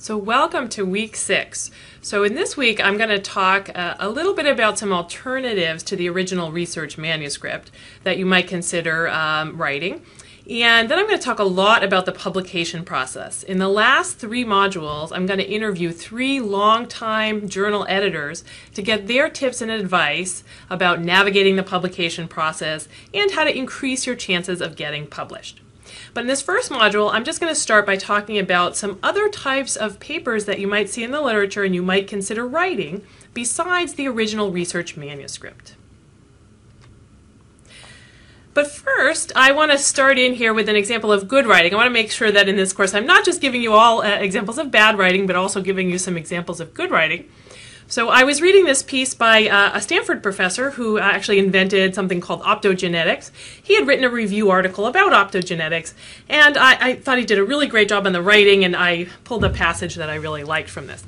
So welcome to week 6. So in this week I'm going to talk a little bit about some alternatives to the original research manuscript that you might consider writing. And then I'm going to talk a lot about the publication process. In the last 3 modules, I'm going to interview 3 longtime journal editors to get their tips and advice about navigating the publication process and how to increase your chances of getting published. But in this first module, I'm just going to start by talking about some other types of papers that you might see in the literature and you might consider writing besides the original research manuscript. But first, I want to start in here with an example of good writing. I want to make sure that in this course I'm not just giving you all examples of bad writing, but also giving you some examples of good writing. So I was reading this piece by a Stanford professor who actually invented something called optogenetics. He had written a review article about optogenetics, and I thought he did a really great job on the writing, and I pulled a passage that I really liked from this.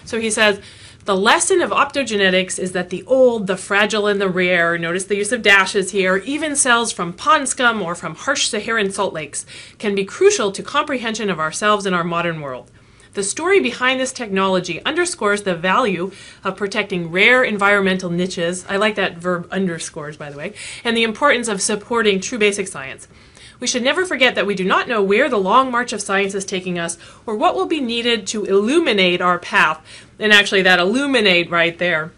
So he says, "The lesson of optogenetics is that the old, the fragile, and the rare," notice the use of dashes here, "even cells from pond scum or from harsh Saharan salt lakes can be crucial to comprehension of ourselves in our modern world. The story behind this technology underscores the value of protecting rare environmental niches," I like that verb underscores, by the way, "and the importance of supporting true basic science. We should never forget that we do not know where the long march of science is taking us or what will be needed to illuminate our path." And actually that illuminate right there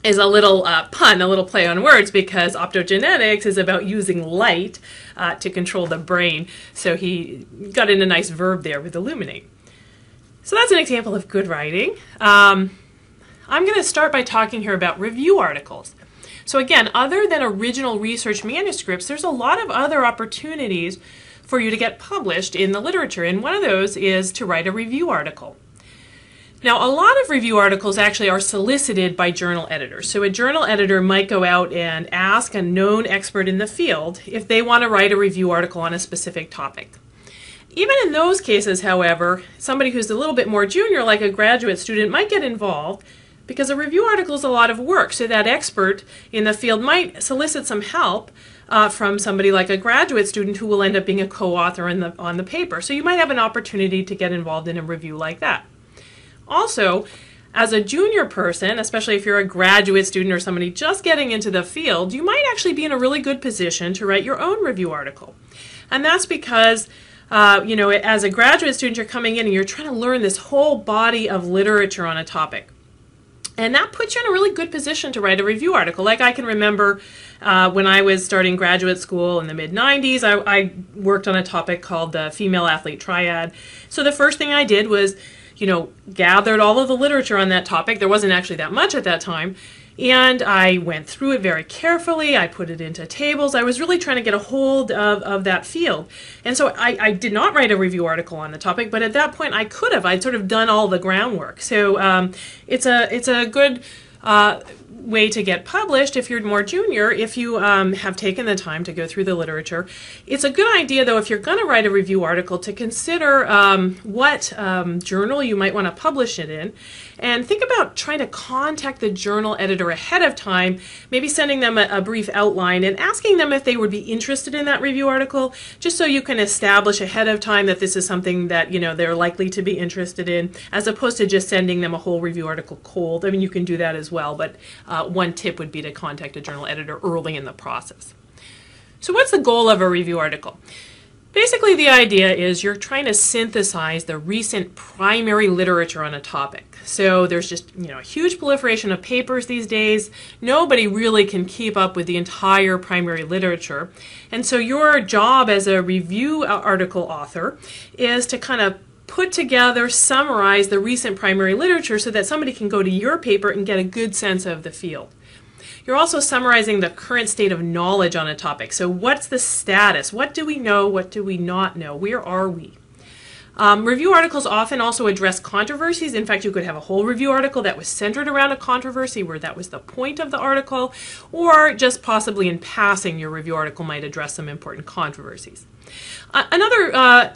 is a little pun, a little play on words, because optogenetics is about using light to control the brain. So he got in a nice verb there with illuminate. So that's an example of good writing. I'm going to start by talking here about review articles. So again, other than original research manuscripts, there's a lot of other opportunities for you to get published in the literature, and one of those is to write a review article. Now, a lot of review articles actually are solicited by journal editors. So a journal editor might go out and ask a known expert in the field if they want to write a review article on a specific topic. Even in those cases, however, somebody who's a little bit more junior, like a graduate student, might get involved because a review article is a lot of work. So that expert in the field might solicit some help from somebody like a graduate student who will end up being a co-author on the paper. So you might have an opportunity to get involved in a review like that. Also, as a junior person, especially if you're a graduate student or somebody just getting into the field, you might actually be in a really good position to write your own review article. And that's because as a graduate student, you're coming in and you're trying to learn this whole body of literature on a topic. And that puts you in a really good position to write a review article. Like I can remember when I was starting graduate school in the mid-90s, I worked on a topic called the female athlete triad. So the first thing I did was, gathered all of the literature on that topic. There wasn't actually that much at that time. And I went through it very carefully. I put it into tables. I was really trying to get a hold of that field. And so I did not write a review article on the topic, but at that point I could have. I'd sort of done all the groundwork. So it's a good way to get published if you're more junior, if you have taken the time to go through the literature. It's a good idea, though, if you're going to write a review article, to consider what journal you might want to publish it in, and think about trying to contact the journal editor ahead of time, maybe sending them a brief outline and asking them if they would be interested in that review article, just so you can establish ahead of time that this is something that they're likely to be interested in, as opposed to just sending them a whole review article cold. I mean, you can do that as well, but one tip would be to contact a journal editor early in the process. So what's the goal of a review article? Basically, the idea is you're trying to synthesize the recent primary literature on a topic. So there's just a huge proliferation of papers these days. Nobody really can keep up with the entire primary literature. And so your job as a review article author is to kind of put together, summarize the recent primary literature so that somebody can go to your paper and get a good sense of the field. You're also summarizing the current state of knowledge on a topic. So what's the status? What do we know? What do we not know? Where are we? Review articles often also address controversies. In fact, you could have a whole review article that was centered around a controversy where that was the point of the article, or just possibly in passing, your review article might address some important controversies. Another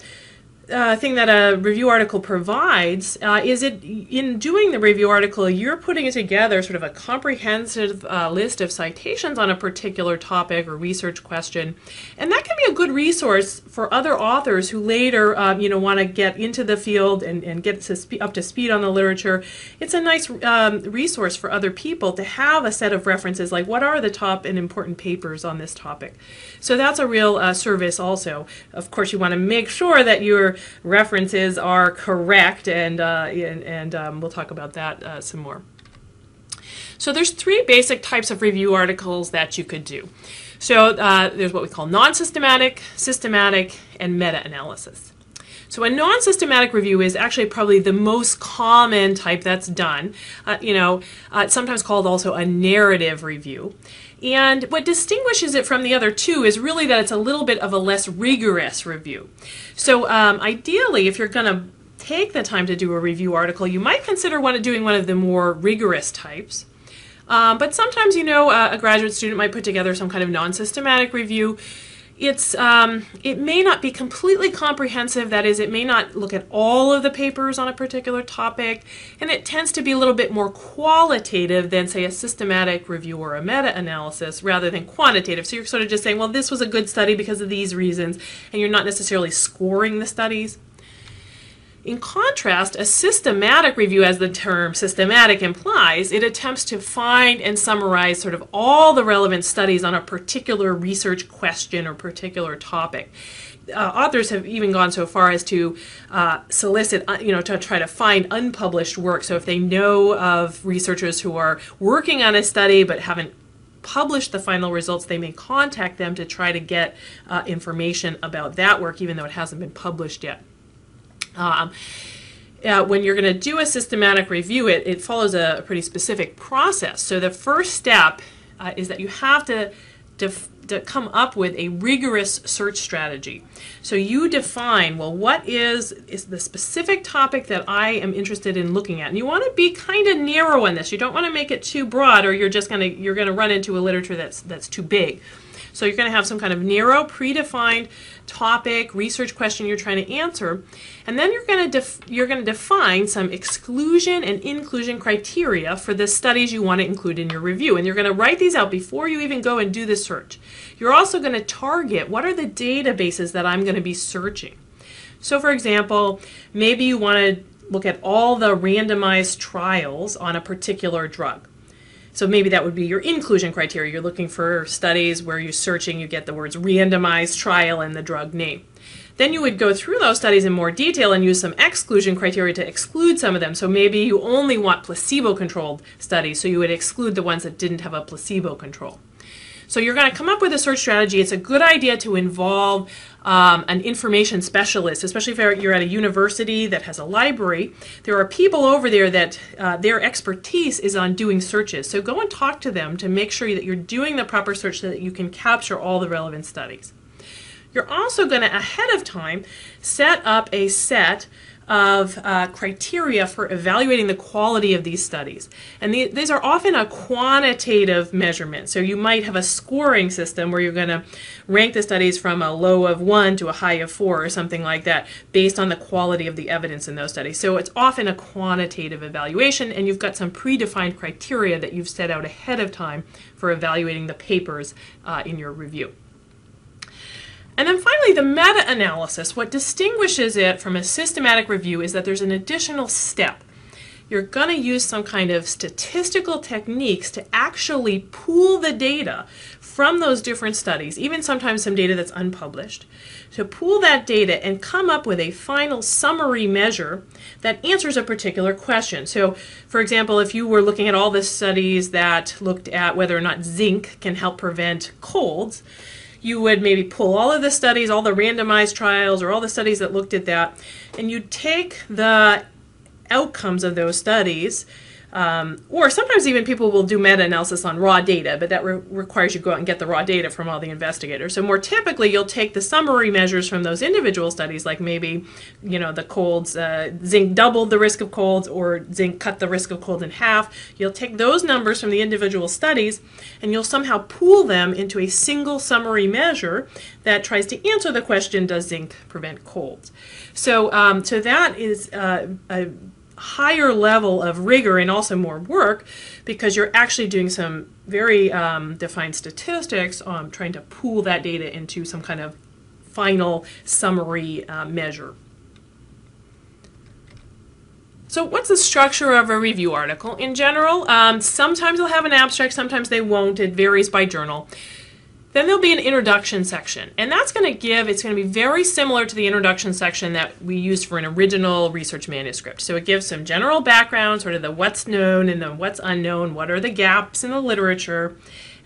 thing that a review article provides is in doing the review article, you're putting together sort of a comprehensive list of citations on a particular topic or research question, and that can be a good resource for other authors who later want to get into the field and get up to speed on the literature. It's a nice resource for other people to have a set of references, like what are the top and important papers on this topic. So that's a real service also. Of course, you want to make sure that your references are correct, and we'll talk about that some more. So there's three basic types of review articles that you could do. So there's what we call non-systematic, systematic, and meta-analysis. So a non-systematic review is actually probably the most common type that's done. It's sometimes called also a narrative review. And what distinguishes it from the other two is really that it's a little bit of a less rigorous review. So ideally, if you're going to take the time to do a review article, you might consider doing one of the more rigorous types. But sometimes, a graduate student might put together some kind of non-systematic review. It may not be completely comprehensive, that is, it may not look at all of the papers on a particular topic, and it tends to be a little bit more qualitative than, say, a systematic review or a meta-analysis rather than quantitative. So you're sort of just saying, well, this was a good study because of these reasons, and you're not necessarily scoring the studies. In contrast, a systematic review, as the term systematic implies, it attempts to find and summarize sort of all the relevant studies on a particular research question or particular topic. Authors have even gone so far as to solicit, to try to find unpublished work. So if they know of researchers who are working on a study but haven't published the final results, they may contact them to try to get information about that work, even though it hasn't been published yet. When you're going to do a systematic review, it follows a pretty specific process. So the first step is that you have to come up with a rigorous search strategy. So you define, well, what is the specific topic that I am interested in looking at? And you want to be kind of narrow on this. You don't want to make it too broad, or you're going to run into a literature that's too big. So you're going to have some kind of narrow, predefined topic, research question you're trying to answer, and then you're going to define some exclusion and inclusion criteria for the studies you want to include in your review, and you're going to write these out before you even go and do the search. You're also going to target what are the databases that I'm going to be searching. So for example, maybe you want to look at all the randomized trials on a particular drug. So maybe that would be your inclusion criteria. You're looking for studies where you're searching, you get the words randomized trial and the drug name. Then you would go through those studies in more detail and use some exclusion criteria to exclude some of them. So maybe you only want placebo-controlled studies, so you would exclude the ones that didn't have a placebo control. So you're going to come up with a search strategy. It's a good idea to involve an information specialist, especially if you're at a university that has a library. There are people over there that their expertise is on doing searches. So go and talk to them to make sure that you're doing the proper search so that you can capture all the relevant studies. You're also going to, ahead of time, set up a set of criteria for evaluating the quality of these studies. And these are often a quantitative measurement. So you might have a scoring system where you're going to rank the studies from a low of 1 to a high of 4 or something like that based on the quality of the evidence in those studies. So it's often a quantitative evaluation, and you've got some predefined criteria that you've set out ahead of time for evaluating the papers in your review. And then finally, the meta-analysis. What distinguishes it from a systematic review is that there's an additional step. You're going to use some kind of statistical techniques to actually pool the data from those different studies, even sometimes some data that's unpublished, to pool that data and come up with a final summary measure that answers a particular question. So, for example, if you were looking at all the studies that looked at whether or not zinc can help prevent colds, you would maybe pull all of the studies, all the randomized trials, or all the studies that looked at that, and you'd take the outcomes of those studies Or sometimes even people will do meta-analysis on raw data, but that requires you go out and get the raw data from all the investigators. So more typically, you'll take the summary measures from those individual studies, like maybe, the colds, zinc doubled the risk of colds, or zinc cut the risk of cold in half. You'll take those numbers from the individual studies, and you'll somehow pool them into a single summary measure that tries to answer the question, does zinc prevent colds? So, so that is a higher level of rigor and also more work, because you're actually doing some very defined statistics on trying to pool that data into some kind of final summary measure. So what's the structure of a review article? In general, sometimes they'll have an abstract, sometimes they won't. It varies by journal. Then there'll be an introduction section, and that's going to it's going to be very similar to the introduction section that we used for an original research manuscript. So it gives some general background, sort of the what's known and the what's unknown, what are the gaps in the literature,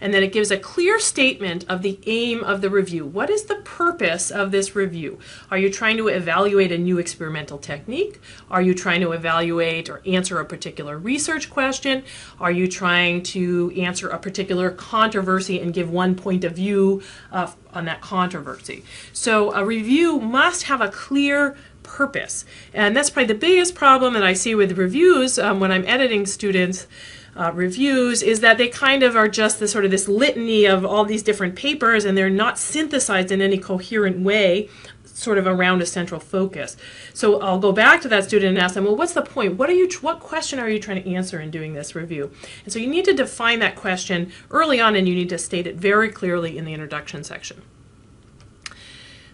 and then it gives a clear statement of the aim of the review. What is the purpose of this review? Are you trying to evaluate a new experimental technique? Are you trying to evaluate or answer a particular research question? Are you trying to answer a particular controversy and give one point of view on that controversy? So a review must have a clear purpose. And that's probably the biggest problem that I see with reviews when I'm editing students' reviews, is that they kind of are just this litany of all these different papers, and they're not synthesized in any coherent way sort of around a central focus. So I'll go back to that student and ask them, well, what's the point? What question are you trying to answer in doing this review? And so you need to define that question early on, and you need to state it very clearly in the introduction section.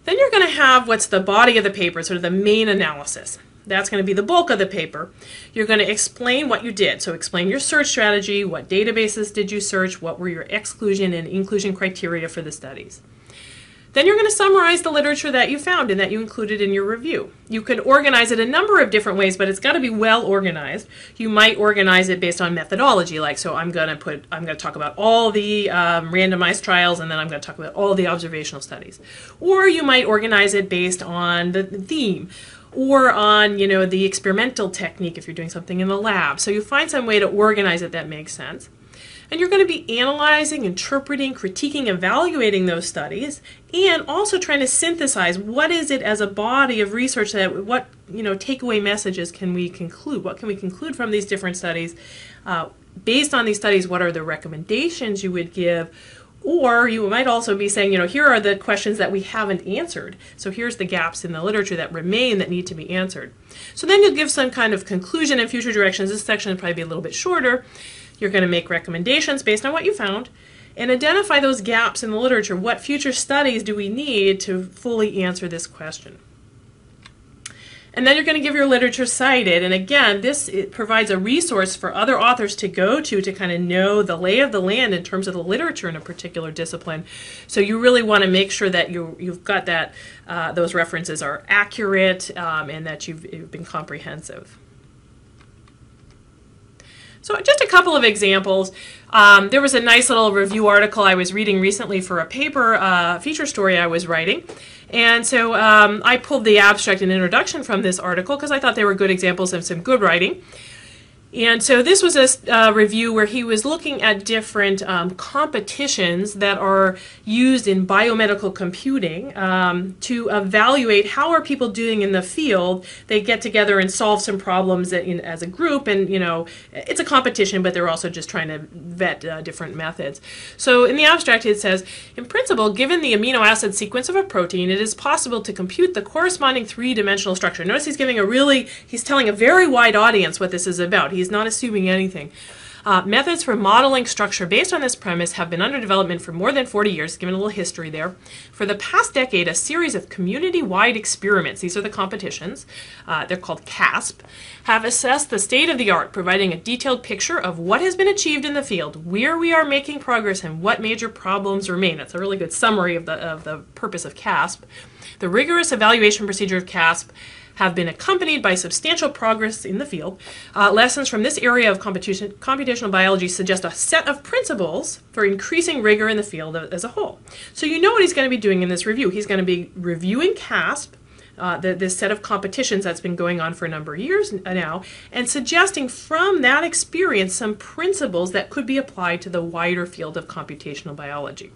Then you're going to have what's the body of the paper, sort of the main analysis. That's going to be the bulk of the paper. You're going to explain what you did. So explain your search strategy, what databases did you search, what were your exclusion and inclusion criteria for the studies. Then you're going to summarize the literature that you found and that you included in your review. You can organize it a number of different ways, but it's got to be well organized. You might organize it based on methodology, like, so I'm going to talk about all the randomized trials, and then I'm going to talk about all the observational studies. Or you might organize it based on the theme, or on, the experimental technique if you're doing something in the lab. So you find some way to organize it that makes sense. And you're going to be analyzing, interpreting, critiquing, evaluating those studies, and also trying to synthesize what is it as a body of research that, what takeaway messages can we conclude? What can we conclude from these different studies? Based on these studies, what are the recommendations you would give? Or you might also be saying, here are the questions that we haven't answered. So here's the gaps in the literature that remain that need to be answered. So then you'll give some kind of conclusion and future directions. This section will probably be a little bit shorter. You're going to make recommendations based on what you found and identify those gaps in the literature. What future studies do we need to fully answer this question? And then you're going to give your literature cited. And again, it provides a resource for other authors to go to kind of know the lay of the land in terms of the literature in a particular discipline. So you really want to make sure that you've got that those references are accurate and that you've been comprehensive. So just a couple of examples. There was a nice little review article I was reading recently for a paper feature story I was writing. And so I pulled the abstract and introduction from this article because I thought they were good examples of some good writing. And so this was a review where he was looking at different competitions that are used in biomedical computing to evaluate how are people doing in the field. They get together and solve some problems as a group, and it's a competition, but they're also just trying to vet different methods. So in the abstract it says, in principle, given the amino acid sequence of a protein, it is possible to compute the corresponding three-dimensional structure. Notice he's telling a very wide audience what this is about. He's not assuming anything. Methods for modeling structure based on this premise have been under development for more than 40 years, given a little history there. For the past decade, a series of community-wide experiments, these are the competitions, they're called CASP, have assessed the state of the art, providing a detailed picture of what has been achieved in the field, where we are making progress, and what major problems remain. That's a really good summary of the purpose of CASP. The rigorous evaluation procedure of CASP have been accompanied by substantial progress in the field. Lessons from this area of computational biology suggest a set of principles for increasing rigor in the field as a whole. So you know what he's going to be doing in this review. He's going to be reviewing CASP, this set of competitions that's been going on for a number of years now, and suggesting from that experience some principles that could be applied to the wider field of computational biology.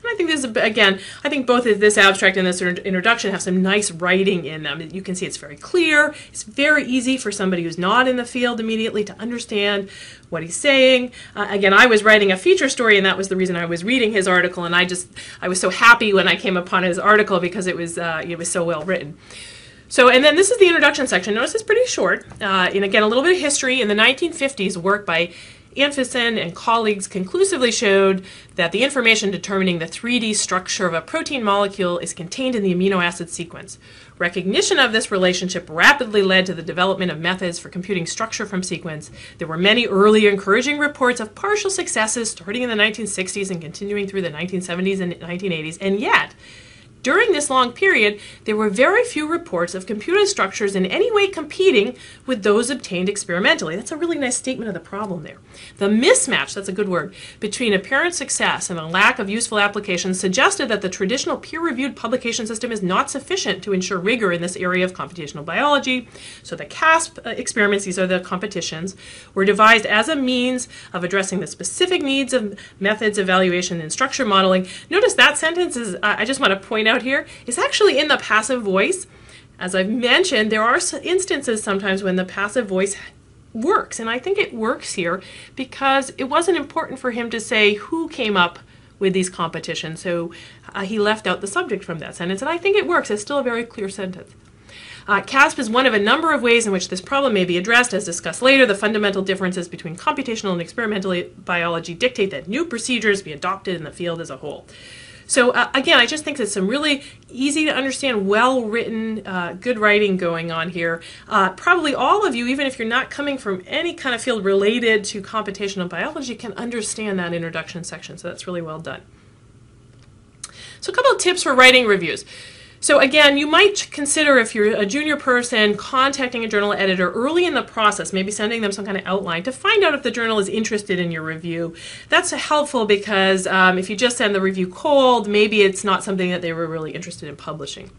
And I think this is, again, I think both this abstract and this introduction have some nice writing in them. You can see it's very clear. It's very easy for somebody who's not in the field immediately to understand what he's saying. Again, I was writing a feature story, and that was the reason I was reading his article, and I was so happy when I came upon his article because it was so well written. So, and then this is the introduction section. Notice it's pretty short. And again, a little bit of history. In the 1950s, work by Anfison and colleagues conclusively showed that the information determining the 3D structure of a protein molecule is contained in the amino acid sequence. Recognition of this relationship rapidly led to the development of methods for computing structure from sequence. There were many early encouraging reports of partial successes starting in the 1960s and continuing through the 1970s and 1980s, and yet, during this long period, there were very few reports of computed structures in any way competing with those obtained experimentally. That's a really nice statement of the problem there. The mismatch, that's a good word, between apparent success and a lack of useful applications suggested that the traditional peer-reviewed publication system is not sufficient to ensure rigor in this area of computational biology. So the CASP experiments, these are the competitions, were devised as a means of addressing the specific needs of methods, evaluation, and structure modeling. Notice that sentence is, I just want to point out here, is actually in the passive voice. As I've mentioned, there are instances sometimes when the passive voice works, and I think it works here because it wasn't important for him to say who came up with these competitions, so he left out the subject from that sentence, and I think it works. It's still a very clear sentence. CASP is one of a number of ways in which this problem may be addressed. As discussed later, the fundamental differences between computational and experimental biology dictate that new procedures be adopted in the field as a whole. So again, I just think there's some really easy to understand, well-written, good writing going on here. Probably all of you, even if you're not coming from any kind of field related to computational biology, can understand that introduction section. So that's really well done. So a couple of tips for writing reviews. So again, you might consider, if you're a junior person, contacting a journal editor early in the process, maybe sending them some kind of outline to find out if the journal is interested in your review. That's helpful because if you just send the review cold, maybe it's not something that they were really interested in publishing.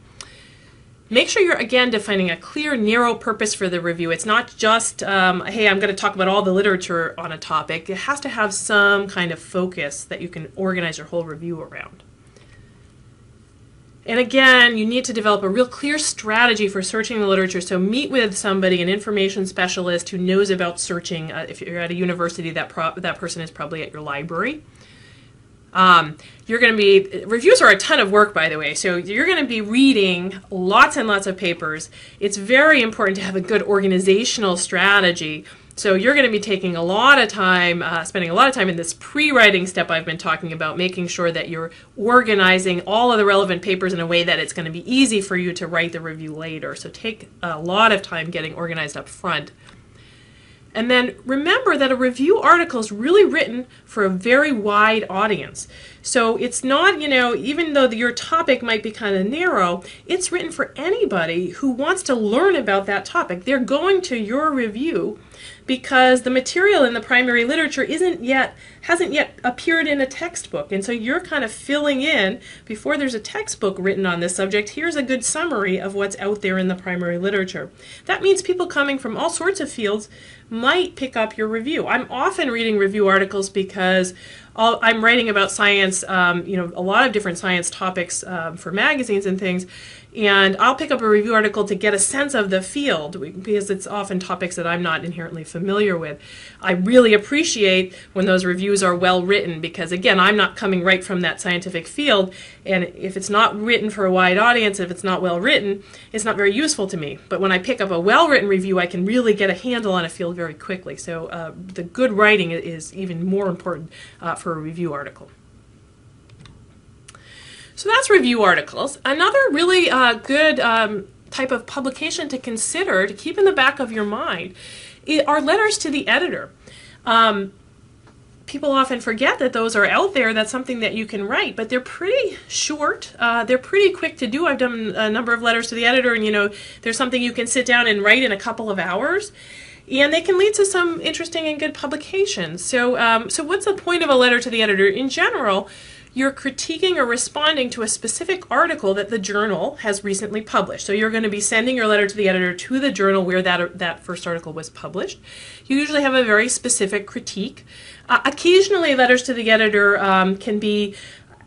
Make sure you're, again, defining a clear, narrow purpose for the review. It's not just, hey, I'm going to talk about all the literature on a topic. It has to have some kind of focus that you can organize your whole review around. And again, you need to develop a real clear strategy for searching the literature. So meet with somebody, an information specialist who knows about searching. If you're at a university, that person is probably at your library. You're going to be, reviews are a ton of work, by the way, so you're going to be reading lots and lots of papers. It's very important to have a good organizational strategy. So you're going to be taking a lot of time, spending a lot of time in this pre-writing step I've been talking about, making sure that you're organizing all of the relevant papers in a way that it's going to be easy for you to write the review later. So take a lot of time getting organized up front. And then remember that a review article is really written for a very wide audience. So it's not, even though your topic might be kind of narrow, it's written for anybody who wants to learn about that topic. They're going to your review because the material in the primary literature hasn't yet appeared in a textbook. And so you're kind of filling in, before there's a textbook written on this subject, here's a good summary of what's out there in the primary literature. That means people coming from all sorts of fields might pick up your review. I'm often reading review articles because I'm writing about science, a lot of different science topics for magazines and things, and I'll pick up a review article to get a sense of the field because it's often topics that I'm not inherently familiar with. I really appreciate when those reviews are well written because, again, I'm not coming right from that scientific field, and if it's not written for a wide audience, if it's not well written, it's not very useful to me. But when I pick up a well-written review, I can really get a handle on a field very quickly. So the good writing is even more important for a review article. So that's review articles. Another really good type of publication to consider, to keep in the back of your mind, are letters to the editor. People often forget that those are out there. That's something that you can write, but they're pretty short. They're pretty quick to do. I've done a number of letters to the editor, and there's something you can sit down and write in a couple of hours. And they can lead to some interesting and good publications. So, so what's the point of a letter to the editor? In general, you're critiquing or responding to a specific article that the journal has recently published. So you're going to be sending your letter to the editor to the journal where that first article was published. You usually have a very specific critique. Occasionally, letters to the editor can be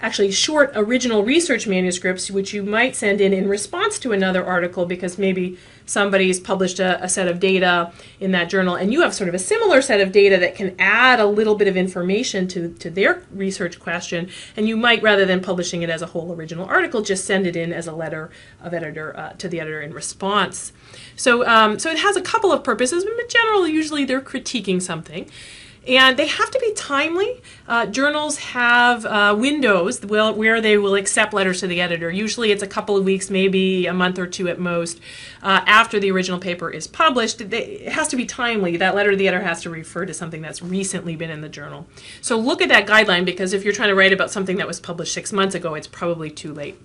actually short original research manuscripts, which you might send in response to another article because maybe somebody's published a set of data in that journal and you have sort of a similar set of data that can add a little bit of information to their research question, and you might, rather than publishing it as a whole original article, just send it in as a letter of editor to the editor in response. So it has a couple of purposes, but generally usually they're critiquing something. And they have to be timely. Journals have windows where they will accept letters to the editor. Usually it's a couple of weeks, maybe a month or two at most, after the original paper is published. It has to be timely. That letter to the editor has to refer to something that's recently been in the journal. So look at that guideline, because if you're trying to write about something that was published 6 months ago, it's probably too late.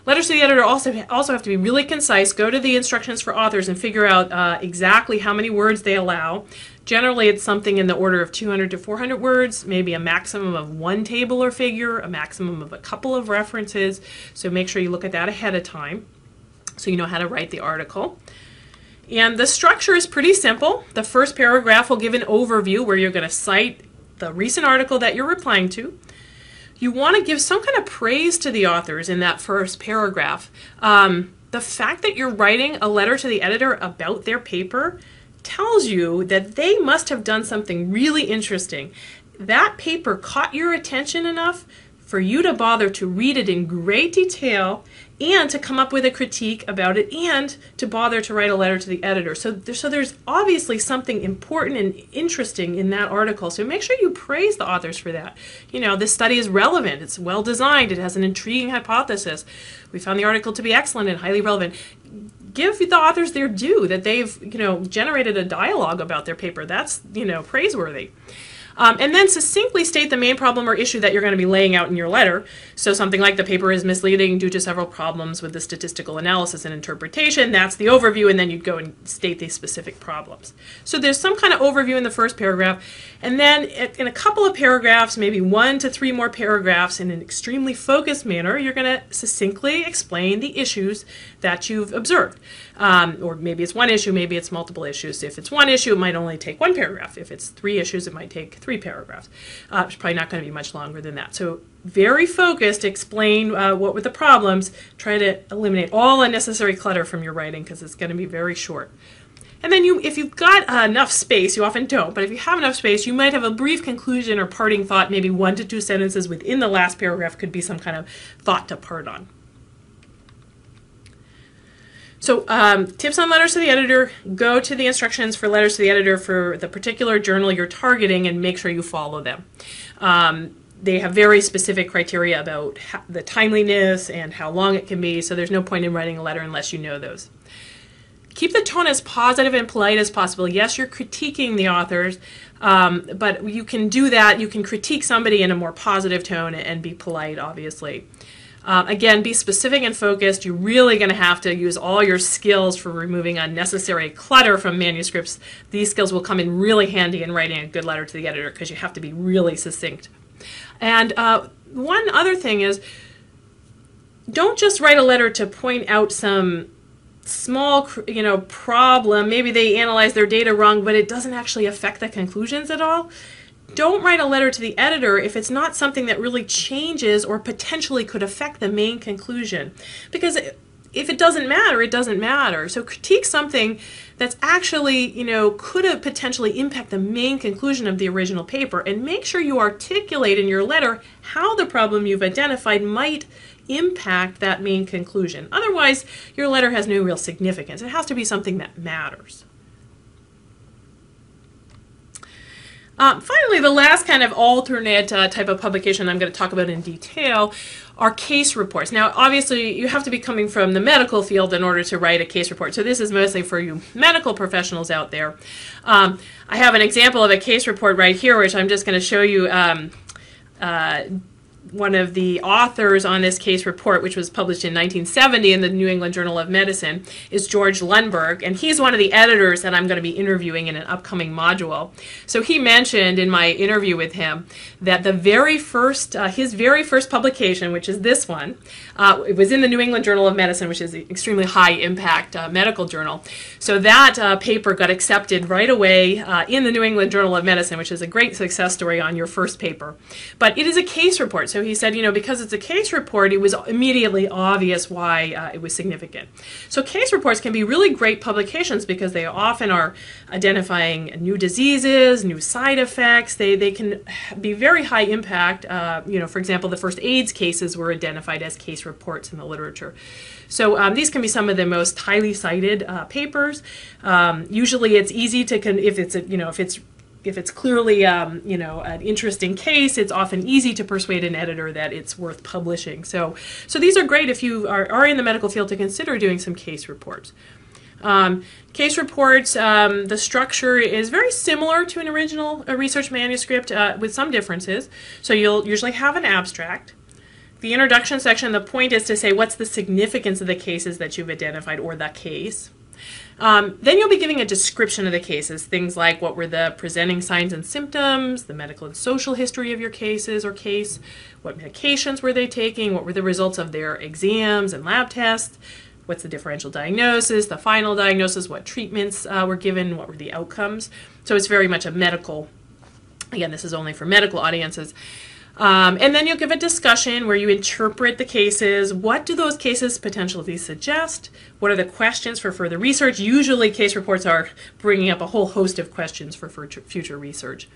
Letters to the editor also have to be really concise. Go to the instructions for authors and figure out exactly how many words they allow. Generally, it's something in the order of 200 to 400 words, maybe a maximum of one table or figure, a maximum of a couple of references. So make sure you look at that ahead of time so you know how to write the article. And the structure is pretty simple. The first paragraph will give an overview where you're going to cite the recent article that you're replying to. You want to give some kind of praise to the authors in that first paragraph. The fact that you're writing a letter to the editor about their paper tells you that they must have done something really interesting. That paper caught your attention enough for you to bother to read it in great detail and to come up with a critique about it and to bother to write a letter to the editor. So there's obviously something important and interesting in that article. So make sure you praise the authors for that. You know, this study is relevant, it's well designed, it has an intriguing hypothesis. We found the article to be excellent and highly relevant. Give the authors their due, that they've, generated a dialogue about their paper. That's, praiseworthy. And then succinctly state the main problem or issue that you're going to be laying out in your letter. So something like the paper is misleading due to several problems with the statistical analysis and interpretation. That's the overview, and then you'd go and state these specific problems. So there's some kind of overview in the first paragraph, and then in a couple of paragraphs, maybe 1 to 3 more paragraphs in an extremely focused manner, you're going to succinctly explain the issues that you've observed. Or maybe it's one issue, maybe it's multiple issues. If it's one issue, it might only take 1 paragraph. If it's 3 issues, it might take 3 paragraphs. It's probably not going to be much longer than that. So very focused, explain what were the problems, try to eliminate all unnecessary clutter from your writing because it's going to be very short. And then if you've got enough space, you often don't, but if you have enough space, you might have a brief conclusion or parting thought, maybe 1 to 2 sentences within the last paragraph could be some kind of thought to part on. So tips on letters to the editor: go to the instructions for letters to the editor for the particular journal you're targeting and make sure you follow them. They have very specific criteria about the timeliness and how long it can be, so there's no point in writing a letter unless you know those. Keep the tone as positive and polite as possible. Yes, you're critiquing the authors, but you can do that. You can critique somebody in a more positive tone and be polite, obviously. Again, be specific and focused. You're really going to have to use all your skills for removing unnecessary clutter from manuscripts. These skills will come in really handy in writing a good letter to the editor because you have to be really succinct. And one other thing is, don't just write a letter to point out some small, problem. Maybe they analyzed their data wrong, but it doesn't actually affect the conclusions at all. Don't write a letter to the editor if it's not something that really changes or potentially could affect the main conclusion. Because if it doesn't matter, it doesn't matter. So critique something that's actually, could have potentially impact the main conclusion of the original paper, and make sure you articulate in your letter how the problem you've identified might impact that main conclusion. Otherwise, your letter has no real significance. It has to be something that matters. Finally, the last kind of alternate type of publication I'm going to talk about in detail are case reports. Now, obviously, you have to be coming from the medical field in order to write a case report. So this is mostly for you medical professionals out there. I have an example of a case report right here, which I'm just going to show you one of the authors on this case report, which was published in 1970 in the New England Journal of Medicine, is George Lundberg, and he's one of the editors that I'm going to be interviewing in an upcoming module. So he mentioned in my interview with him that the very first, his very first publication, which is this one, it was in the New England Journal of Medicine, which is an extremely high impact medical journal. So that paper got accepted right away in the New England Journal of Medicine, which is a great success story on your first paper. But it is a case report. So he said, you know, because it's a case report, it was immediately obvious why it was significant. So case reports can be really great publications because they often are identifying new diseases, new side effects. They can be very high impact. You know, for example, the first AIDS cases were identified as case reports in the literature. So these can be some of the most highly cited papers. Usually, it's easy to if it's clearly you know, an interesting case, it's often easy to persuade an editor that it's worth publishing. So these are great if you are in the medical field to consider doing some case reports. Case reports, the structure is very similar to an original research manuscript with some differences. So you'll usually have an abstract. The introduction section, the point is to say what's the significance of the cases that you've identified or the case. Then you'll be giving a description of the cases, things like what were the presenting signs and symptoms, the medical and social history of your cases or case, what medications were they taking, what were the results of their exams and lab tests, what's the differential diagnosis, the final diagnosis, what treatments were given, what were the outcomes. So it's very much a medical, again, this is only for medical audiences. And then you'll give a discussion where you interpret the cases. What do those cases potentially suggest? What are the questions for further research? Usually case reports are bringing up a whole host of questions for future research.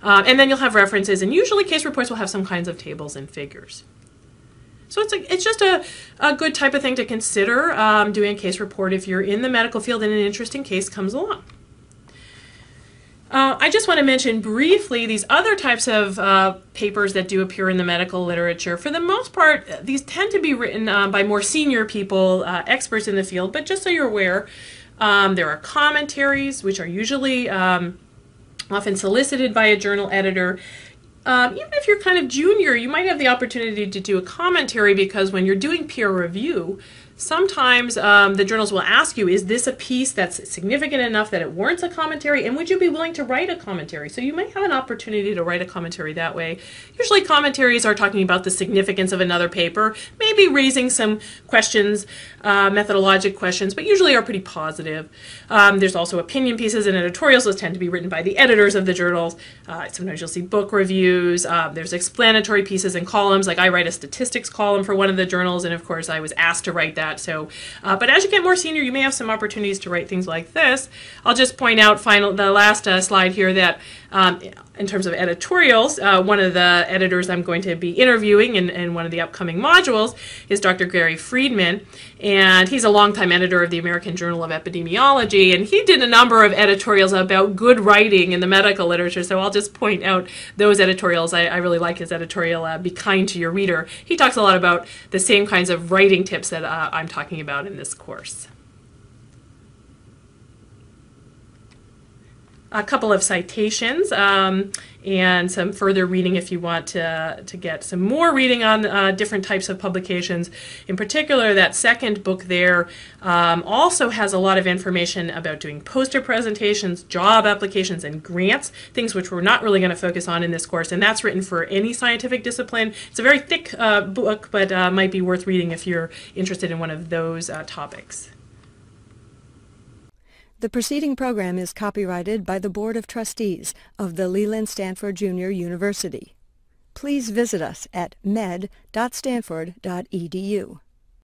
And then you'll have references, and usually case reports will have some kinds of tables and figures. So it's just a good type of thing to consider doing a case report if you're in the medical field and an interesting case comes along. I just want to mention briefly these other types of papers that do appear in the medical literature. For the most part, these tend to be written by more senior people, experts in the field, but just so you're aware, there are commentaries, which are usually often solicited by a journal editor. Even if you're kind of junior, you might have the opportunity to do a commentary because when you're doing peer review, sometimes the journals will ask you, is this a piece that's significant enough that it warrants a commentary, and would you be willing to write a commentary? So you might have an opportunity to write a commentary that way. Usually commentaries are talking about the significance of another paper, maybe raising some questions, methodologic questions, but usually are pretty positive. There's also opinion pieces and editorials. Those tend to be written by the editors of the journals. Sometimes you'll see book reviews. There's explanatory pieces and columns, like I write a statistics column for one of the journals, and of course I was asked to write that. So, but as you get more senior, you may have some opportunities to write things like this. I'll just point out the last slide here that in terms of editorials, one of the editors I'm going to be interviewing in one of the upcoming modules is Dr. Gary Friedman, and he's a longtime editor of the American Journal of Epidemiology, and he did a number of editorials about good writing in the medical literature, so I'll just point out those editorials. I really like his editorial, Be Kind to Your Reader. He talks a lot about the same kinds of writing tips that I'm talking about in this course. A couple of citations and some further reading if you want to get some more reading on different types of publications. In particular, that second book there also has a lot of information about doing poster presentations, job applications, and grants, things which we're not really going to focus on in this course, and that's written for any scientific discipline. It's a very thick book, but might be worth reading if you're interested in one of those topics. The preceding program is copyrighted by the Board of Trustees of the Leland Stanford Junior University. Please visit us at med.stanford.edu.